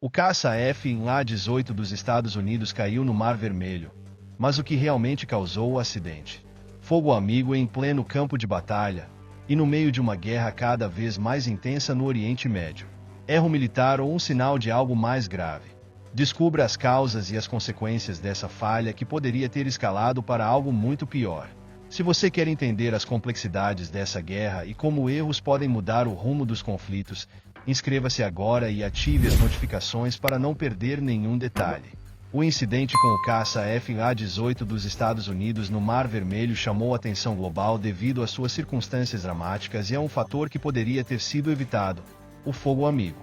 O caça F-1A-18 dos Estados Unidos caiu no Mar Vermelho, mas o que realmente causou o acidente? Fogo amigo em pleno campo de batalha, e no meio de uma guerra cada vez mais intensa no Oriente Médio. Erro militar ou um sinal de algo mais grave? Descubra as causas e as consequências dessa falha que poderia ter escalado para algo muito pior. Se você quer entender as complexidades dessa guerra e como erros podem mudar o rumo dos conflitos, inscreva-se agora e ative as notificações para não perder nenhum detalhe. O incidente com o caça F-A-18 dos Estados Unidos no Mar Vermelho chamou a atenção global devido às suas circunstâncias dramáticas e a um fator que poderia ter sido evitado: o fogo amigo.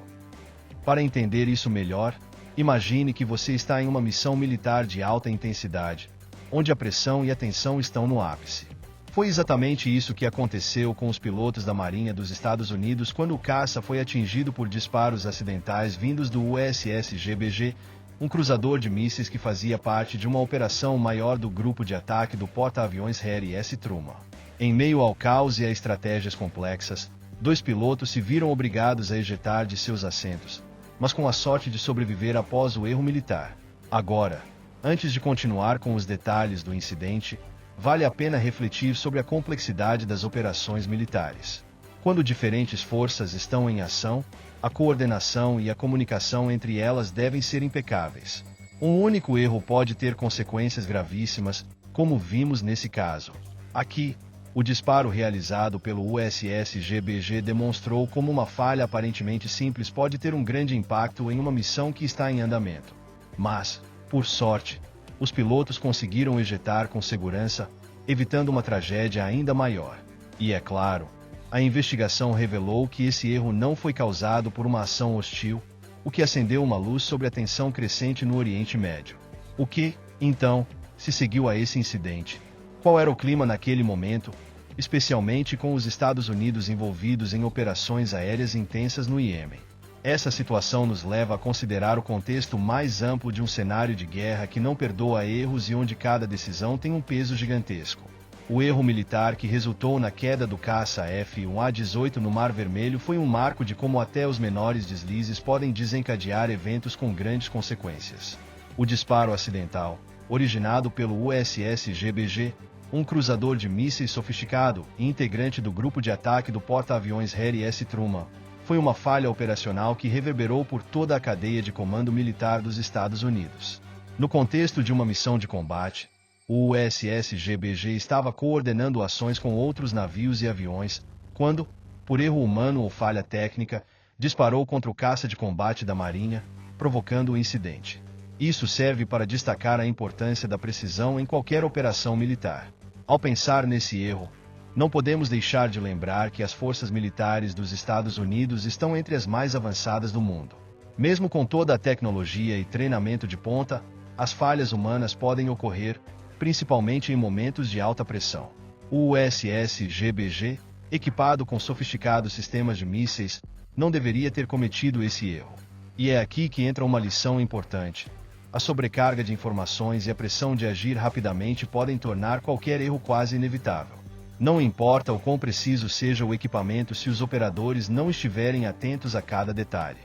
Para entender isso melhor, imagine que você está em uma missão militar de alta intensidade, onde a pressão e a tensão estão no ápice. Foi exatamente isso que aconteceu com os pilotos da Marinha dos Estados Unidos quando o caça foi atingido por disparos acidentais vindos do USS GBG, um cruzador de mísseis que fazia parte de uma operação maior do grupo de ataque do porta-aviões Harry S. Truman. Em meio ao caos e a estratégias complexas, 2 pilotos se viram obrigados a ejetar de seus assentos, mas com a sorte de sobreviver após o erro militar. Agora, antes de continuar com os detalhes do incidente, vale a pena refletir sobre a complexidade das operações militares. Quando diferentes forças estão em ação, a coordenação e a comunicação entre elas devem ser impecáveis. Um único erro pode ter consequências gravíssimas, como vimos nesse caso. Aqui, o disparo realizado pelo USS GBG demonstrou como uma falha aparentemente simples pode ter um grande impacto em uma missão que está em andamento. Mas, por sorte, os pilotos conseguiram ejetar com segurança, evitando uma tragédia ainda maior. E é claro, a investigação revelou que esse erro não foi causado por uma ação hostil, o que acendeu uma luz sobre a tensão crescente no Oriente Médio. O que, então, se seguiu a esse incidente? Qual era o clima naquele momento, especialmente com os Estados Unidos envolvidos em operações aéreas intensas no Iêmen? Essa situação nos leva a considerar o contexto mais amplo de um cenário de guerra que não perdoa erros e onde cada decisão tem um peso gigantesco. O erro militar que resultou na queda do caça F-1A-18 no Mar Vermelho foi um marco de como até os menores deslizes podem desencadear eventos com grandes consequências. O disparo acidental, originado pelo USS GBG, um cruzador de mísseis sofisticado e integrante do grupo de ataque do porta-aviões Harry S. Truman, foi uma falha operacional que reverberou por toda a cadeia de comando militar dos Estados Unidos. No contexto de uma missão de combate, o USS GBG estava coordenando ações com outros navios e aviões, quando, por erro humano ou falha técnica, disparou contra o caça de combate da Marinha, provocando o incidente. Isso serve para destacar a importância da precisão em qualquer operação militar. Ao pensar nesse erro, não podemos deixar de lembrar que as forças militares dos Estados Unidos estão entre as mais avançadas do mundo. Mesmo com toda a tecnologia e treinamento de ponta, as falhas humanas podem ocorrer, principalmente em momentos de alta pressão. O USS GBG, equipado com sofisticados sistemas de mísseis, não deveria ter cometido esse erro. E é aqui que entra uma lição importante. A sobrecarga de informações e a pressão de agir rapidamente podem tornar qualquer erro quase inevitável. Não importa o quão preciso seja o equipamento se os operadores não estiverem atentos a cada detalhe.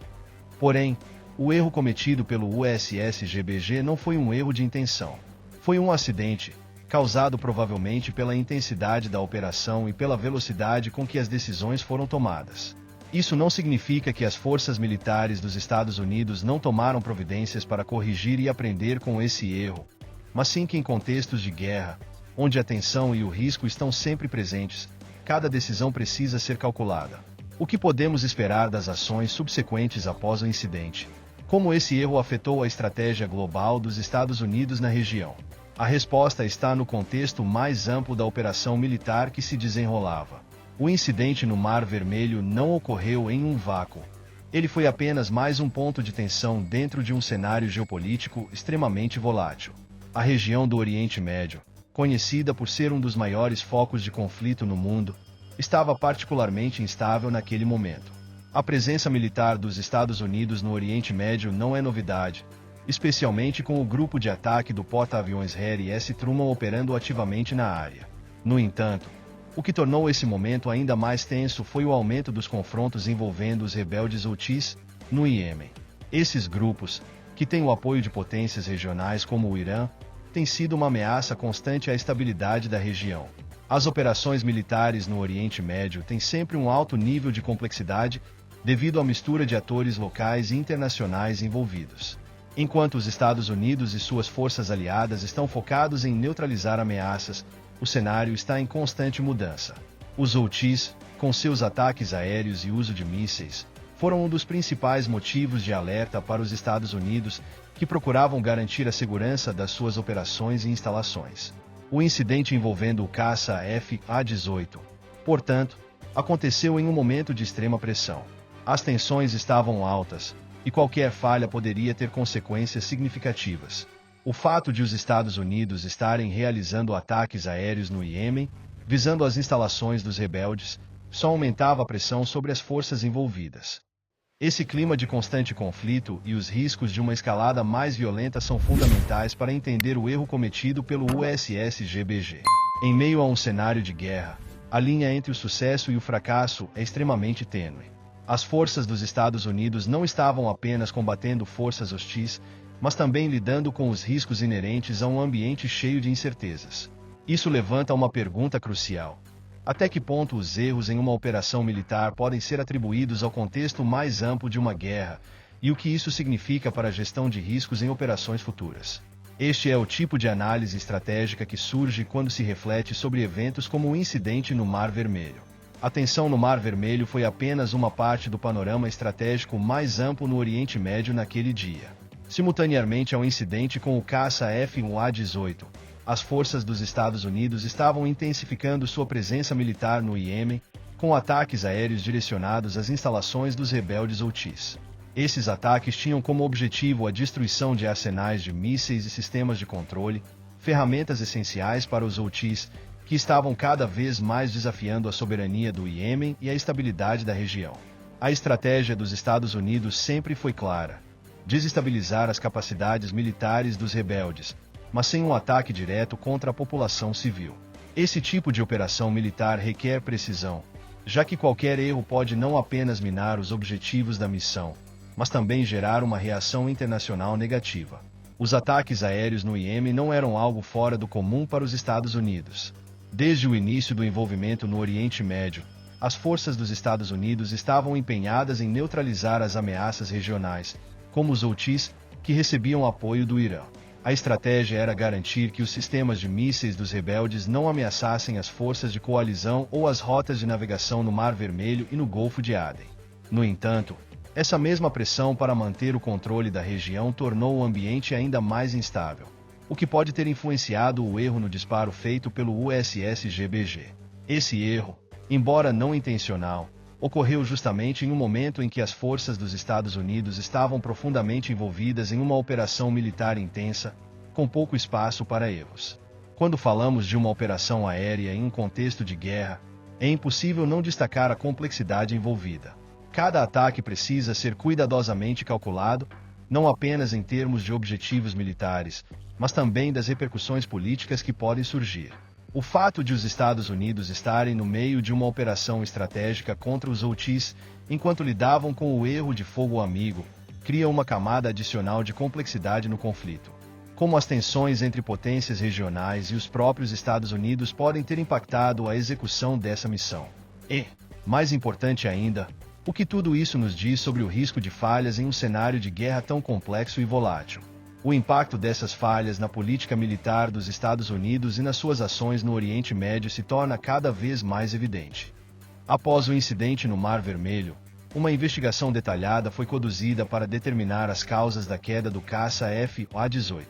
Porém, o erro cometido pelo USS GBG não foi um erro de intenção. Foi um acidente, causado provavelmente pela intensidade da operação e pela velocidade com que as decisões foram tomadas. Isso não significa que as forças militares dos Estados Unidos não tomaram providências para corrigir e aprender com esse erro, mas sim que em contextos de guerra, onde a tensão e o risco estão sempre presentes, cada decisão precisa ser calculada. O que podemos esperar das ações subsequentes após o incidente? Como esse erro afetou a estratégia global dos Estados Unidos na região? A resposta está no contexto mais amplo da operação militar que se desenrolava. O incidente no Mar Vermelho não ocorreu em um vácuo. Ele foi apenas mais um ponto de tensão dentro de um cenário geopolítico extremamente volátil. A região do Oriente Médio, conhecida por ser um dos maiores focos de conflito no mundo, estava particularmente instável naquele momento. A presença militar dos Estados Unidos no Oriente Médio não é novidade, especialmente com o grupo de ataque do porta-aviões Harry S. Truman operando ativamente na área. No entanto, o que tornou esse momento ainda mais tenso foi o aumento dos confrontos envolvendo os rebeldes Houthis, no Iêmen. Esses grupos, que têm o apoio de potências regionais como o Irã, têm sido uma ameaça constante à estabilidade da região. As operações militares no Oriente Médio têm sempre um alto nível de complexidade devido à mistura de atores locais e internacionais envolvidos. Enquanto os Estados Unidos e suas forças aliadas estão focados em neutralizar ameaças, o cenário está em constante mudança. Os Houthis, com seus ataques aéreos e uso de mísseis, foram um dos principais motivos de alerta para os Estados Unidos, que procuravam garantir a segurança das suas operações e instalações. O incidente envolvendo o caça F-A-18, portanto, aconteceu em um momento de extrema pressão. As tensões estavam altas, e qualquer falha poderia ter consequências significativas. O fato de os Estados Unidos estarem realizando ataques aéreos no Iêmen, visando as instalações dos rebeldes, só aumentava a pressão sobre as forças envolvidas. Esse clima de constante conflito e os riscos de uma escalada mais violenta são fundamentais para entender o erro cometido pelo USS-GBG. Em meio a um cenário de guerra, a linha entre o sucesso e o fracasso é extremamente tênue. As forças dos Estados Unidos não estavam apenas combatendo forças hostis, mas também lidando com os riscos inerentes a um ambiente cheio de incertezas. Isso levanta uma pergunta crucial: até que ponto os erros em uma operação militar podem ser atribuídos ao contexto mais amplo de uma guerra, e o que isso significa para a gestão de riscos em operações futuras? Este é o tipo de análise estratégica que surge quando se reflete sobre eventos como o incidente no Mar Vermelho. A tensão no Mar Vermelho foi apenas uma parte do panorama estratégico mais amplo no Oriente Médio naquele dia. Simultaneamente ao incidente com o caça F-1A-18, as forças dos Estados Unidos estavam intensificando sua presença militar no Iêmen, com ataques aéreos direcionados às instalações dos rebeldes Houthis. Esses ataques tinham como objetivo a destruição de arsenais de mísseis e sistemas de controle, ferramentas essenciais para os Houthis, que estavam cada vez mais desafiando a soberania do Iêmen e a estabilidade da região. A estratégia dos Estados Unidos sempre foi clara: desestabilizar as capacidades militares dos rebeldes, mas sem um ataque direto contra a população civil. Esse tipo de operação militar requer precisão, já que qualquer erro pode não apenas minar os objetivos da missão, mas também gerar uma reação internacional negativa. Os ataques aéreos no Iêmen não eram algo fora do comum para os Estados Unidos. Desde o início do envolvimento no Oriente Médio, as forças dos Estados Unidos estavam empenhadas em neutralizar as ameaças regionais, como os Houthis, que recebiam apoio do Irã. A estratégia era garantir que os sistemas de mísseis dos rebeldes não ameaçassem as forças de coalizão ou as rotas de navegação no Mar Vermelho e no Golfo de Aden. No entanto, essa mesma pressão para manter o controle da região tornou o ambiente ainda mais instável, o que pode ter influenciado o erro no disparo feito pelo USS-GBG. Esse erro, embora não intencional, ocorreu justamente em um momento em que as forças dos Estados Unidos estavam profundamente envolvidas em uma operação militar intensa, com pouco espaço para erros. Quando falamos de uma operação aérea em um contexto de guerra, é impossível não destacar a complexidade envolvida. Cada ataque precisa ser cuidadosamente calculado, não apenas em termos de objetivos militares, mas também das repercussões políticas que podem surgir. O fato de os Estados Unidos estarem no meio de uma operação estratégica contra os Houthis, enquanto lidavam com o erro de fogo amigo, cria uma camada adicional de complexidade no conflito. Como as tensões entre potências regionais e os próprios Estados Unidos podem ter impactado a execução dessa missão. E, mais importante ainda, o que tudo isso nos diz sobre o risco de falhas em um cenário de guerra tão complexo e volátil. O impacto dessas falhas na política militar dos Estados Unidos e nas suas ações no Oriente Médio se torna cada vez mais evidente. Após o incidente no Mar Vermelho, uma investigação detalhada foi conduzida para determinar as causas da queda do caça F-A-18.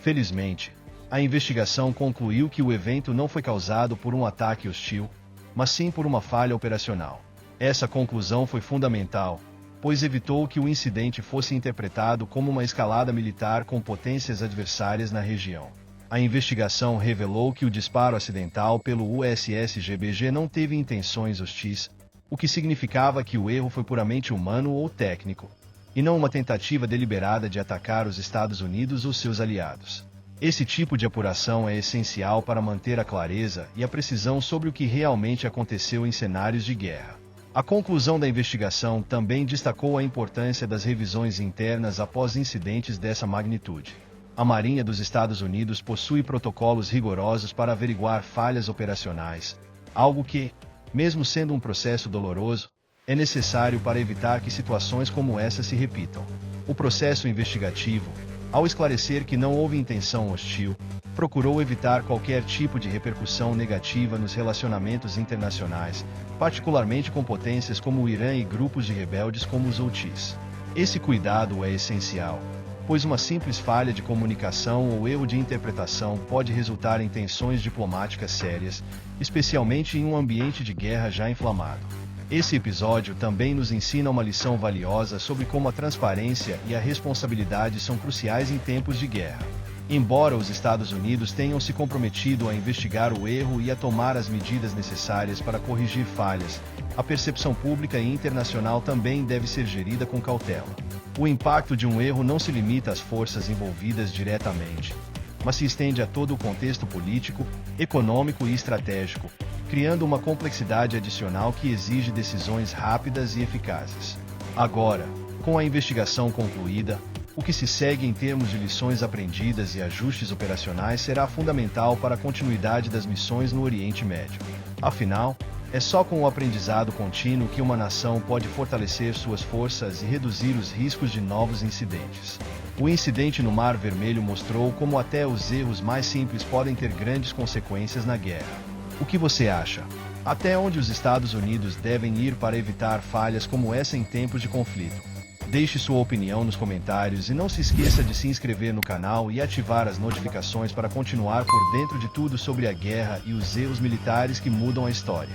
Felizmente, a investigação concluiu que o evento não foi causado por um ataque hostil, mas sim por uma falha operacional. Essa conclusão foi fundamental, pois evitou que o incidente fosse interpretado como uma escalada militar com potências adversárias na região. A investigação revelou que o disparo acidental pelo USS-GBG não teve intenções hostis, o que significava que o erro foi puramente humano ou técnico, e não uma tentativa deliberada de atacar os Estados Unidos ou seus aliados. Esse tipo de apuração é essencial para manter a clareza e a precisão sobre o que realmente aconteceu em cenários de guerra. A conclusão da investigação também destacou a importância das revisões internas após incidentes dessa magnitude. A Marinha dos Estados Unidos possui protocolos rigorosos para averiguar falhas operacionais, algo que, mesmo sendo um processo doloroso, é necessário para evitar que situações como essa se repitam. O processo investigativo, ao esclarecer que não houve intenção hostil, procurou evitar qualquer tipo de repercussão negativa nos relacionamentos internacionais, particularmente com potências como o Irã e grupos de rebeldes como os Houthis. Esse cuidado é essencial, pois uma simples falha de comunicação ou erro de interpretação pode resultar em tensões diplomáticas sérias, especialmente em um ambiente de guerra já inflamado. Esse episódio também nos ensina uma lição valiosa sobre como a transparência e a responsabilidade são cruciais em tempos de guerra. Embora os Estados Unidos tenham se comprometido a investigar o erro e a tomar as medidas necessárias para corrigir falhas, a percepção pública e internacional também deve ser gerida com cautela. O impacto de um erro não se limita às forças envolvidas diretamente, mas se estende a todo o contexto político, econômico e estratégico, criando uma complexidade adicional que exige decisões rápidas e eficazes. Agora, com a investigação concluída, o que se segue em termos de lições aprendidas e ajustes operacionais será fundamental para a continuidade das missões no Oriente Médio. Afinal, é só com o aprendizado contínuo que uma nação pode fortalecer suas forças e reduzir os riscos de novos incidentes. O incidente no Mar Vermelho mostrou como até os erros mais simples podem ter grandes consequências na guerra. O que você acha? Até onde os Estados Unidos devem ir para evitar falhas como essa em tempos de conflito? Deixe sua opinião nos comentários e não se esqueça de se inscrever no canal e ativar as notificações para continuar por dentro de tudo sobre a guerra e os erros militares que mudam a história.